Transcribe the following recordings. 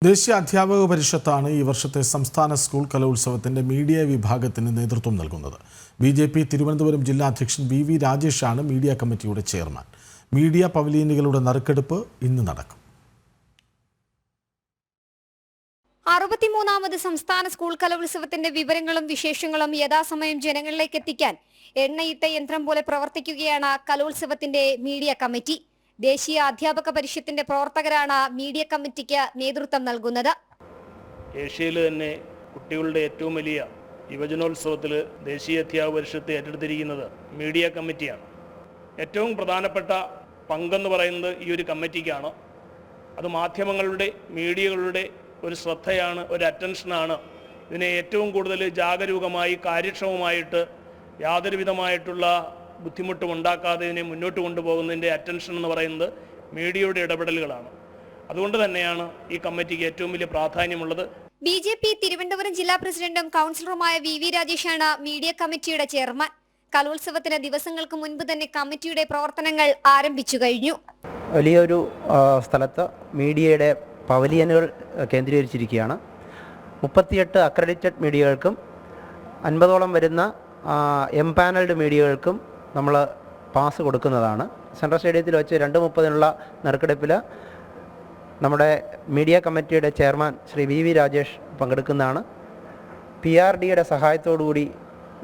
ദേശീയ അധ്യാപക പരിഷത്താണ് ഈ വർഷത്തെ സംസ്ഥാന സ്കൂൾ കലോത്സവത്തിന്റെ മീഡിയ വിഭാഗത്തിന് നേതൃത്വം നൽകുന്നത്. ബിജെപി തിരുവനന്തപുരം ജില്ലാ അധ്യക്ഷൻ വി രാജേഷാണ് മീഡിയ കമ്മിറ്റിയുടെ ചെയർമാൻ. മീഡിയ പവലിയനുകളുടെ നറുക്കെടുപ്പ് ഇന്ന് നടക്കും. 63ാമത് സംസ്ഥാന സ്കൂൾ കലോത്സവത്തിന്റെ വിവരങ്ങളും വിശേഷങ്ങളും യഥാസമയം ജനങ്ങളിലേക്ക് എത്തിക്കാൻ എണ്ണയിട്ട യന്ത്രം പോലെ പ്രവർത്തിക്കുകയാണ് കലോത്സവത്തിന്റെ മീഡിയ കമ്മിറ്റി. ദേശീയ അധ്യാപക പരിഷത്തിന്റെ പ്രവർത്തകരാണ് മീഡിയ കമ്മിറ്റിക്ക് നേതൃത്വം നൽകുന്നത്. ഏഷ്യയിൽ തന്നെ കുട്ടികളുടെ ഏറ്റവും വലിയ യുവജനോത്സവത്തിൽ ദേശീയ അധ്യാപക പരിഷത്ത് ഏറ്റെടുത്തിരിക്കുന്നത് മീഡിയ കമ്മിറ്റിയാണ്. ഏറ്റവും പ്രധാനപ്പെട്ട പങ്കെന്ന് പറയുന്നത് ഈ ഒരു കമ്മിറ്റിക്കാണ്. അത് മാധ്യമങ്ങളുടെ മീഡിയകളുടെ ഒരു ശ്രദ്ധയാണ്, ഒരു അറ്റൻഷനാണ്. ഇതിനെ ഏറ്റവും കൂടുതൽ ജാഗരൂകമായി കാര്യക്ഷമമായിട്ട് യാതൊരു വിധമായിട്ടുള്ള ബുദ്ധിമുട്ടും ഉണ്ടാക്കാതെ ഇതിനെ മുന്നോട്ട് കൊണ്ടുപോകുന്നതിൻ്റെ അറ്റൻഷൻ എന്ന് പറയുന്നത് മീഡിയയുടെ ഇടപെടലുകളാണ്. അതുകൊണ്ട് തന്നെയാണ് ഈ കമ്മിറ്റിക്ക് ഏറ്റവും വലിയ പ്രാധാന്യമുള്ളത്. ബിജെപി തിരുവനന്തപുരം ജില്ലാ പ്രസിഡന്റും കൗൺസിലറുമായ വി രാജേഷാണ് മീഡിയ കമ്മിറ്റിയുടെ ചെയർമാൻ. കലോത്സവത്തിന് ദിവസങ്ങൾക്ക് മുൻപ് തന്നെ കമ്മിറ്റിയുടെ പ്രവർത്തനങ്ങൾ ആരംഭിച്ചു കഴിഞ്ഞു. വലിയൊരു സ്ഥലത്ത് മീഡിയയുടെ പവലിയനുകൾ കേന്ദ്രീകരിച്ചിരിക്കുകയാണ്. 38 അക്രഡിറ്റഡ് മീഡിയകൾക്കും 50ഓളം വരുന്ന എംപാനൽഡ് മീഡിയകൾക്കും നമ്മൾ പാസ് കൊടുക്കുന്നതാണ്. സെൻട്രൽ സ്റ്റേഡിയത്തിൽ വെച്ച് 2:30-നുള്ള നറുക്കെടുപ്പിൽ നമ്മുടെ മീഡിയ കമ്മിറ്റിയുടെ ചെയർമാൻ ശ്രീ വി രാജേഷ് പങ്കെടുക്കുന്നതാണ്. PRDയുടെ സഹായത്തോടുകൂടി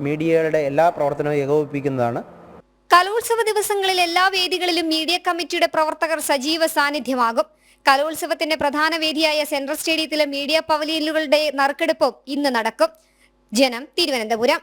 മീഡിയയുടെ എല്ലാ പ്രവർത്തനവും ഏകോപിപ്പിക്കുന്നതാണ്. കലോത്സവ ദിവസങ്ങളിൽ എല്ലാ വേദികളിലും മീഡിയ കമ്മിറ്റിയുടെ പ്രവർത്തകർ സജീവ സാന്നിധ്യമാകും. കലോത്സവത്തിന്റെ പ്രധാന വേദിയായ സെൻട്രൽ സ്റ്റേഡിയത്തിലെ മീഡിയ പവലിയനുകളുടെ നറുക്കെടുപ്പും ഇന്ന് നടക്കും. ജനം, തിരുവനന്തപുരം.